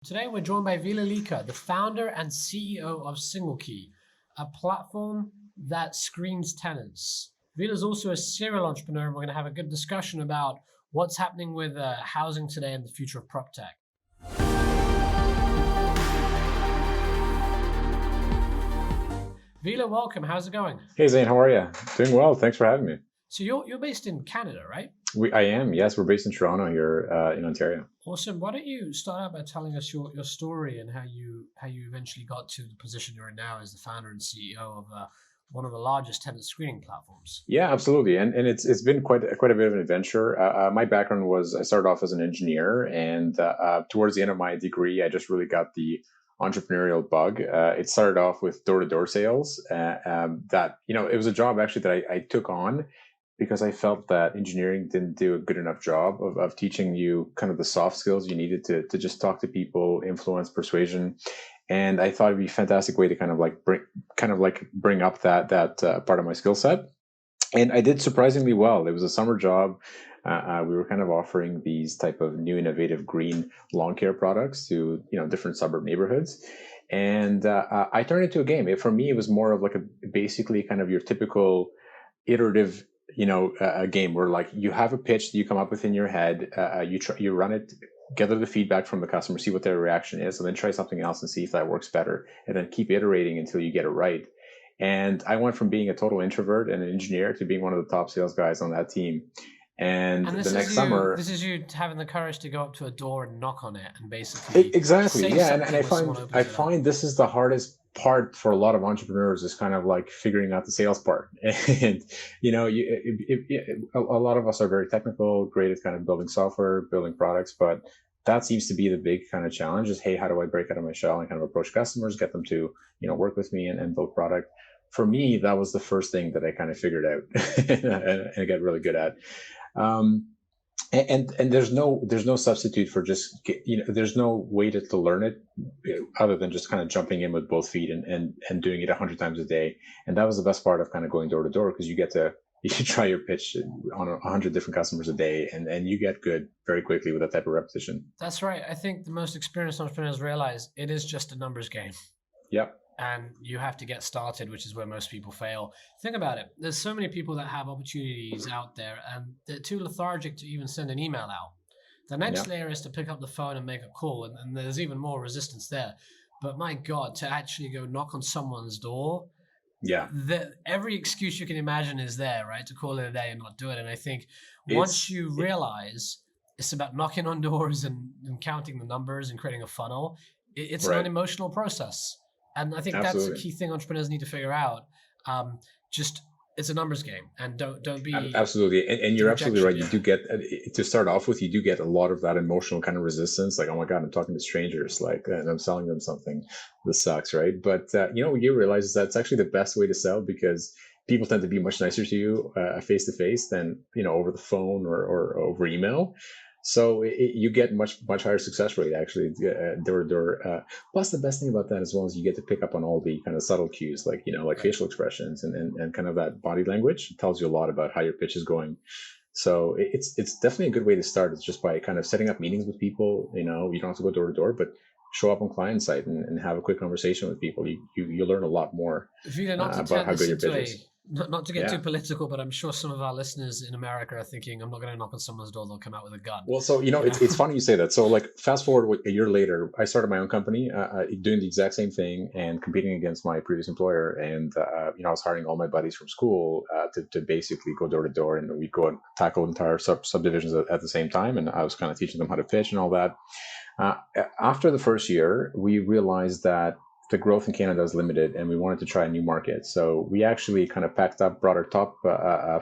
Today we're joined by Vila Lika, the founder and CEO of SingleKey, a platform that screens tenants. Vila is also a serial entrepreneur, and we're going to have a good discussion about what's happening with housing today and the future of PropTech. Vila, welcome. How's it going? Hey Zain, how are you? Doing well. Thanks for having me. So you're based in Canada, right? I am. Yes, we're based in Toronto here in Ontario. Awesome. Why don't you start out by telling us your story and how you eventually got to the position you're in now as the founder and CEO of one of the largest tenant screening platforms? Yeah, absolutely. And it's been quite a bit of an adventure. My background was I started off as an engineer, and towards the end of my degree, I just really got the entrepreneurial bug. It started off with door-to-door sales. That it was a job actually that I took on because I felt that engineering didn't do a good enough job of teaching you kind of the soft skills you needed to just talk to people, influence, persuasion. And I thought it'd be a fantastic way to bring up that part of my skill set. And I did surprisingly well. It was a summer job. We were kind of offering these type of new innovative green lawn care products to different suburb neighborhoods, and I turned it into a game. For me, it was more of like basically kind of your typical iterative a game where like you have a pitch that you come up with in your head, you run it, gather the feedback from the customer, see what their reaction is, and then try something else and see if that works better, and then keep iterating until you get it right. And I went from being a total introvert and an engineer to being one of the top sales guys on that team. And this the next is summer, this is you having the courage to go up to a door and knock on it and basically exactly, say yeah. And something I when someone find opens I it up. find this is the hardest part for a lot of entrepreneurs, is kind of like figuring out the sales part. And a lot of us are very technical, great at kind of building software, building products, but that seems to be the big kind of challenge is, hey, how do I break out of my shell and kind of approach customers, get them to work with me and build product. For me, that was the first thing that I kind of figured out and get really good at. um, and there's no substitute for just there's no way to learn it other than just kind of jumping in with both feet and doing it 100 times a day. And that was the best part of kind of going door to door, because you get to you try your pitch on 100 different customers a day, and you get good very quickly with that type of repetition. That's right. I think the most experienced entrepreneurs realize it is just a numbers game. Yep. And you have to get started, which is where most people fail. Think about it. There's so many people that have opportunities out there, and they're too lethargic to even send an email out. The next Yep. layer is to pick up the phone and make a call, and there's even more resistance there. But my God, to actually go knock on someone's door, Yeah. every excuse you can imagine is there, right? To call it a day and not do it. And I think once It's you realize it's about knocking on doors and counting the numbers and creating a funnel, it's an right. unemotional process. And I think that's a Absolutely. key thing entrepreneurs need to figure out. Just it's a numbers game, and don't be Absolutely, and the you're absolutely rejection. right. You Yeah, do get to start off with. You do get a lot of that emotional kind of resistance, like, "Oh my God, I'm talking to strangers, like, and I'm selling them something. This sucks," right? But what you realize is that's actually the best way to sell, because people tend to be much nicer to you face to face than over the phone or over email. So you get much higher success rate actually door to door. Plus, the best thing about that as well is you get to pick up on all the kind of subtle cues, like like right. facial expressions and kind of that body language. It tells you a lot about how your pitch is going. So it's definitely a good way to start. It's just by kind of setting up meetings with people. You don't have to go door to door, but show up on client site and have a quick conversation with people. You learn a lot more Vila, not to about turn how this good your into pitch a is. not to get too Yeah. political, but I'm sure some of our listeners in America are thinking, "I'm not going to knock on someone's door; they'll come out with a gun." Well, so You know, it's funny you say that. So like fast forward a year later, I started my own company, doing the exact same thing and competing against my previous employer. And I was hiring all my buddies from school to basically go door to door, and we go and tackle entire subdivisions at the same time. And I was kind of teaching them how to pitch and all that. Uh, After the first year, we realized that the growth in Canada is limited, and we wanted to try a new market. So we actually kind of packed up, brought our top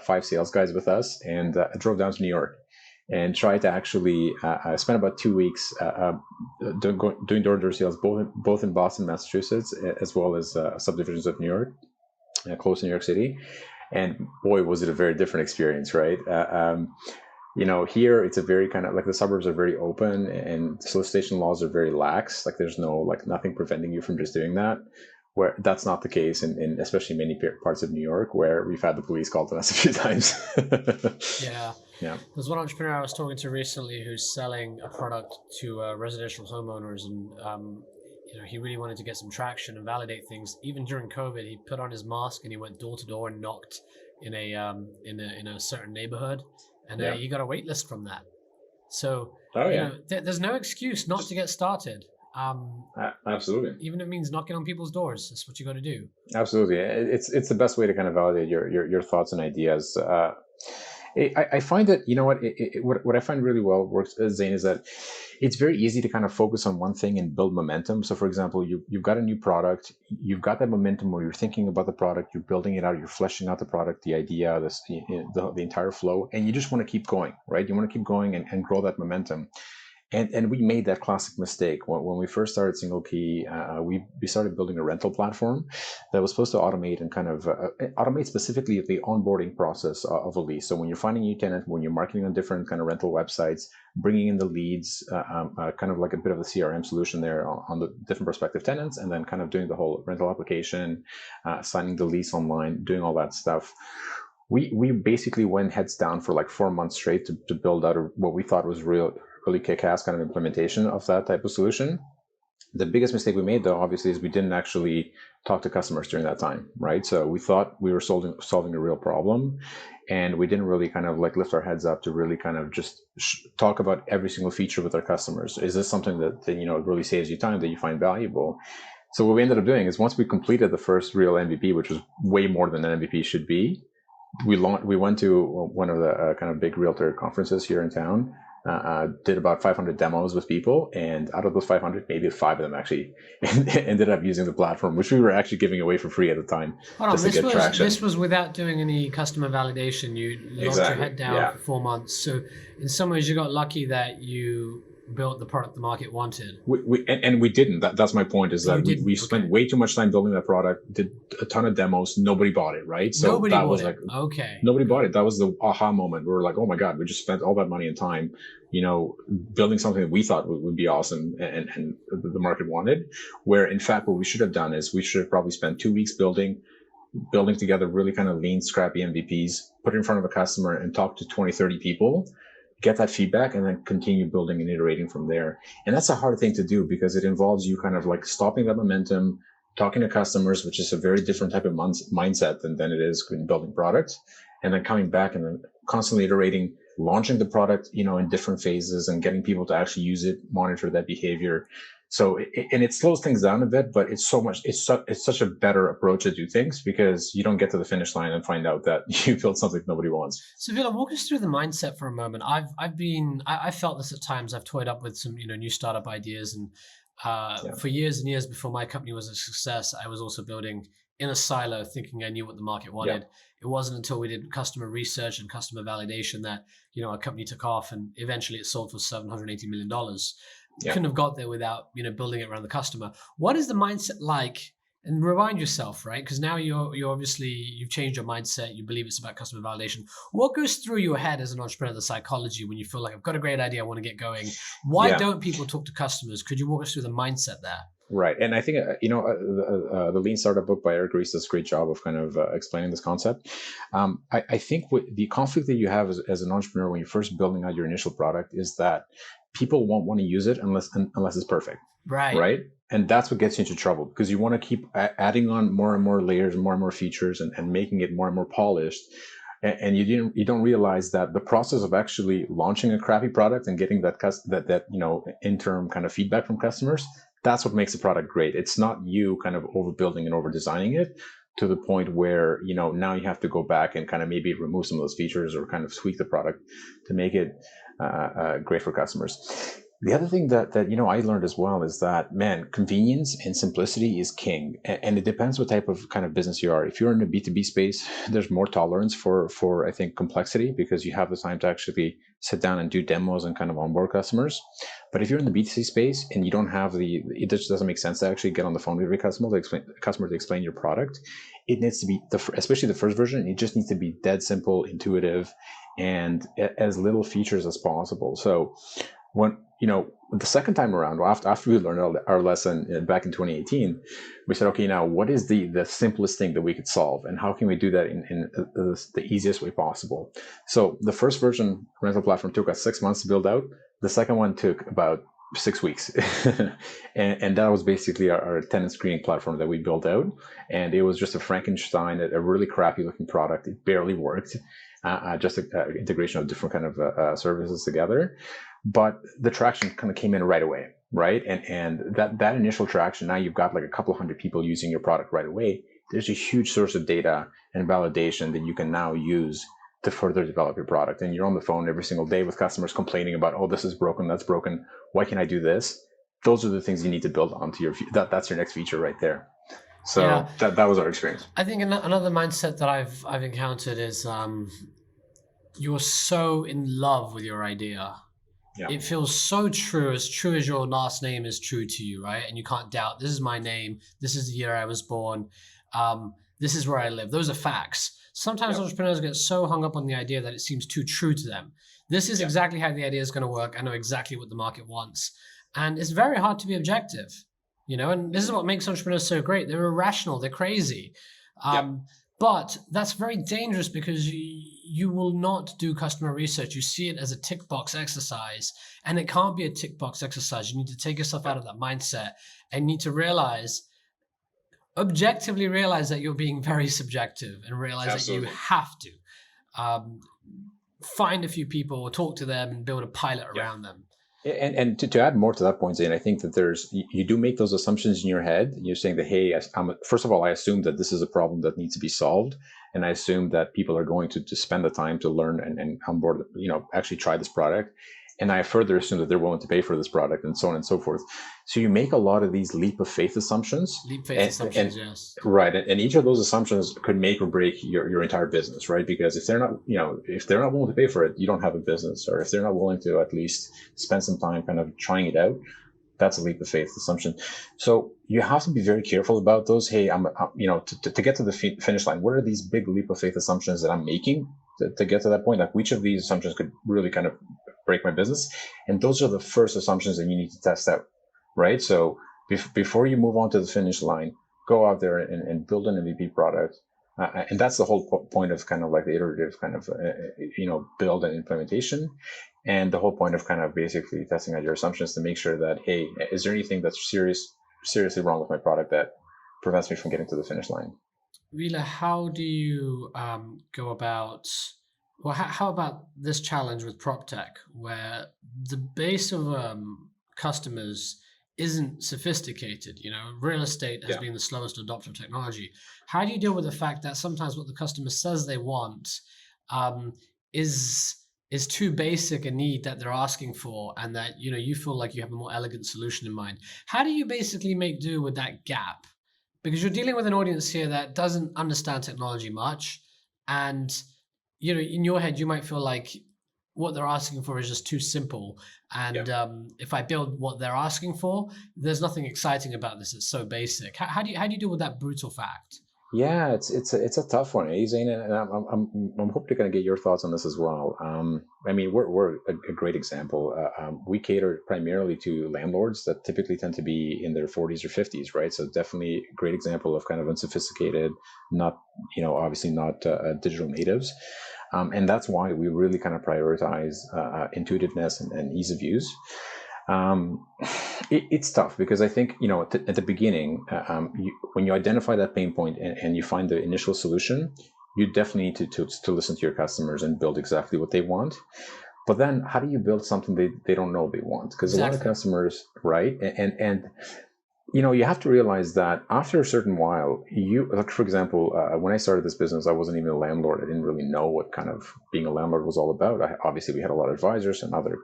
five sales guys with us, and drove down to New York and tried to actually spend about 2 weeks doing door-to-door sales, both in Boston, Massachusetts, as well as subdivisions of New York, close to New York City. And boy, was it a very different experience, right? Here it's a very kind of like the suburbs are very open and solicitation laws are very lax. Like there's no like nothing preventing you from just doing that. where that's not the case in especially many parts of New York, where we've had the police called on us a few times. Yeah. Yeah. There's one entrepreneur I was talking to recently who's selling a product to residential homeowners, and he really wanted to get some traction and validate things. Even during COVID, he put on his mask and he went door to door and knocked in a certain neighborhood, and Yeah. he got a wait list from that. So Oh yeah. There's no excuse not to get started. Absolutely. Even if it means knocking on people's doors, that's what you got to do. Absolutely. It's the best way to kind of validate your thoughts and ideas. I find that, what I find really well works, Zain, is that it's very easy to kind of focus on one thing and build momentum. So for example, you've got a new product, you've got that momentum where you're thinking about the product, you're building it out, you're fleshing out the product, the idea, the entire flow, and you just want to keep going, right? You want to keep going and grow that momentum. And we made that classic mistake when we first started SingleKey. We started building a rental platform that was supposed to automate and kind of automate specifically the onboarding process of a lease. So when you're finding a new tenant, when you're marketing on different kind of rental websites, bringing in the leads, kind of like a bit of a CRM solution there on the different prospective tenants, and then kind of doing the whole rental application, signing the lease online, doing all that stuff. We basically went heads down for like 4 months straight to build out what we thought was really kick-ass kind of implementation of that type of solution. The biggest mistake we made, though, obviously, is we didn't actually talk to customers during that time, right? So we thought we were solving a real problem, and we didn't really kind of like lift our heads up to really kind of just talk about every single feature with our customers. Is this something that really saves you time, that you find valuable? So what we ended up doing is, once we completed the first real MVP, which was way more than an MVP should be, we went to one of the kind of big realtor conferences here in town. Did about 500 demos with people, and out of those 500, maybe 5 of them actually ended up using the platform, which we were actually giving away for free at the time. Hold on, this was without doing any customer validation. You locked your head down for 4 months. So in some ways, you got lucky that you built the product the market wanted. We didn't. That's my point, is that we spent way too much time building that product, did a ton of demos, nobody bought it, right? So nobody bought it. Nobody bought it. That was the aha moment. We were like, oh my God, we just spent all that money and time, building something that we thought would be awesome and the market wanted. Where in fact, what we should have done is we should have probably spent 2 weeks building together really kind of lean, scrappy MVPs, put it in front of a customer and talk to 20, 30 people, get that feedback, and then continue building and iterating from there. And that's a hard thing to do, because it involves you kind of like stopping that momentum, talking to customers, which is a very different type of mindset than it is in building products, and then coming back and then constantly iterating, launching the product, in different phases, and getting people to actually use it, monitor that behavior. So, it slows things down a bit, but it's such a better approach to do things, because you don't get to the finish line and find out that you built something nobody wants. So Vila, walk us through the mindset for a moment. I felt this at times. I've toyed up with some, new startup ideas, and for years and years before my company was a success, I was also building in a silo, thinking I knew what the market wanted. It wasn't until we did customer research and customer validation that, our company took off, and eventually it sold for $780 million. Couldn't have got there without, building it around the customer. What is the mindset like? And remind yourself, right? Because now you're obviously, you've changed your mindset. You believe it's about customer validation. What goes through your head as an entrepreneur, the psychology, when you feel like, I've got a great idea, I want to get going? Why don't people talk to customers? Could you walk us through the mindset there? Right. And I think, the Lean Startup book by Eric Ries does a great job of kind of explaining this concept. I think the conflict that you have as an entrepreneur when you're first building out your initial product is that people won't want to use it unless it's perfect. Right. And that's what gets you into trouble, because you want to keep adding on more and more layers, more and more features, and making it more and more polished. And you don't realize that the process of actually launching a crappy product and getting that interim kind of feedback from customers, that's what makes the product great. It's not you kind of overbuilding and over designing it to the point where, now you have to go back and kind of maybe remove some of those features or kind of tweak the product to make it great for customers. The other thing that I learned as well is that, man, convenience and simplicity is king. And it depends what type of kind of business you are. If you're in the B2B space, there's more tolerance for I think, complexity, because you have the time to actually sit down and do demos and kind of onboard customers. But if you're in the B2C space and you don't have it just doesn't make sense to actually get on the phone with every customer to explain your product. It needs to be, especially the first version, it just needs to be dead simple, intuitive, and as little features as possible. So when the second time around, after we learned our lesson back in 2018, we said, okay, now what is the simplest thing that we could solve, and how can we do that in the easiest way possible? So the first version rental platform took us 6 months to build out. The second one took about 6 weeks, and that was basically our tenant screening platform that we built out. And it was just a Frankenstein, a really crappy looking product. It barely worked. Just an integration of different kind of services together. But the traction kind of came in right away, right? And that initial traction, now you've got like a couple hundred people using your product right away. There's a huge source of data and validation that you can now use to further develop your product. And you're on the phone every single day with customers complaining about, oh, this is broken, that's broken. Why can't I do this? Those are the things you need to build onto that's your next feature right there. So Yeah. that was our experience. I think another mindset that I've encountered is you're so in love with your idea. Yeah. It feels so true as your last name is true to you, right? And you can't doubt, this is my name, this is the year I was born, this is where I live. Those are facts. Sometimes entrepreneurs get so hung up on the idea that it seems too true to them. This is exactly how the idea is going to work. I know exactly what the market wants. And it's very hard to be objective, and this is what makes entrepreneurs so great. They're irrational, they're crazy. But that's very dangerous because you will not do customer research. You see it as a tick box exercise, and it can't be a tick box exercise. You need to take yourself out of that mindset and need to objectively realize that you're being very subjective, and realize Absolutely. That you have to find a few people, talk to them, and build a pilot around them. And to add more to that point, Zain, I think that you do make those assumptions in your head. You're saying that, hey, first of all, I assume that this is a problem that needs to be solved. And I assume that people are going to spend the time to learn and onboard, actually try this product. And I further assume that they're willing to pay for this product, and so on and so forth. So you make a lot of these leap of faith assumptions. Yes. Right. And each of those assumptions could make or break your entire business, right? Because if they're not willing to pay for it, you don't have a business. Or if they're not willing to at least spend some time kind of trying it out, that's a leap of faith assumption. So you have to be very careful about those. Hey, to get to the finish line, what are these big leap of faith assumptions that I'm making to get to that point? Like, which of these assumptions could really kind of break my business? And those are the first assumptions that you need to test out, right? So before you move on to the finish line, go out there and build an MVP product. And that's the whole point of kind of like the iterative kind of, build and implementation. And the whole point of kind of basically testing out your assumptions to make sure that, hey, is there anything that's seriously wrong with my product that prevents me from getting to the finish line? Vila, how do you go about, well, how about this challenge with PropTech, where the base of customers isn't sophisticated? Real estate has been the slowest adopter of technology. How do you deal with the fact that sometimes what the customer says they want is too basic a need that they're asking for, and that you feel like you have a more elegant solution in mind? How do you basically make do with that gap? Because you're dealing with an audience here that doesn't understand technology much, and in your head you might feel like what they're asking for is just too simple, and if I build what they're asking for, there's nothing exciting about this. It's so basic. How do you deal with that brutal fact? Yeah, it's a tough one, Zain, and I'm hoping to kind of get your thoughts on this as well. I mean, we're a great example. We cater primarily to landlords that typically tend to be in their 40s or 50s, right? So definitely a great example of kind of unsophisticated, not obviously not digital natives, and that's why we really kind of prioritize intuitiveness and ease of use. It's tough because I think, at the beginning, when you identify that pain point and you find the initial solution, you definitely need to listen to your customers and build exactly what they want. But then how do you build something they don't know they want? Because a lot of customers, right? And you have to realize that after a certain while, like, for example, when I started this business, I wasn't even a landlord. I didn't really know what kind of being a landlord was all about. Obviously, we had a lot of advisors and other,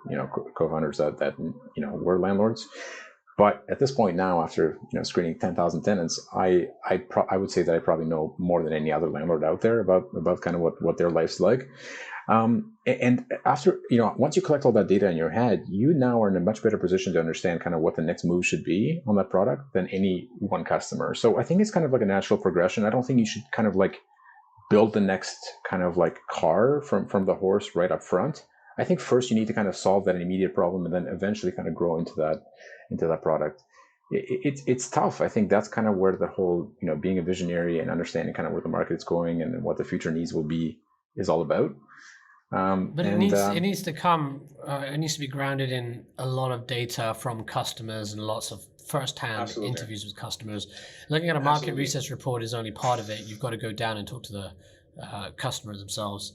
co-founders that were landlords. But at this point now, after screening 10,000 tenants, I would say that I probably know more than any other landlord out there about kind of what their life's like. And after, once you collect all that data in your head, you now are in a much better position to understand kind of what the next move should be on that product than any one customer. So I think it's kind of like a natural progression. I don't think you should kind of like build the next kind of like car from the horse right up front. I think first you need to kind of solve that immediate problem, and then eventually kind of grow into that product. It's tough. I think that's kind of where the whole, being a visionary and understanding kind of where the market's going and what the future needs will be is all about. But it needs to be grounded in a lot of data from customers and lots of first-hand interviews with customers. Looking at a market research report is only part of it. You've got to go down and talk to the customers themselves.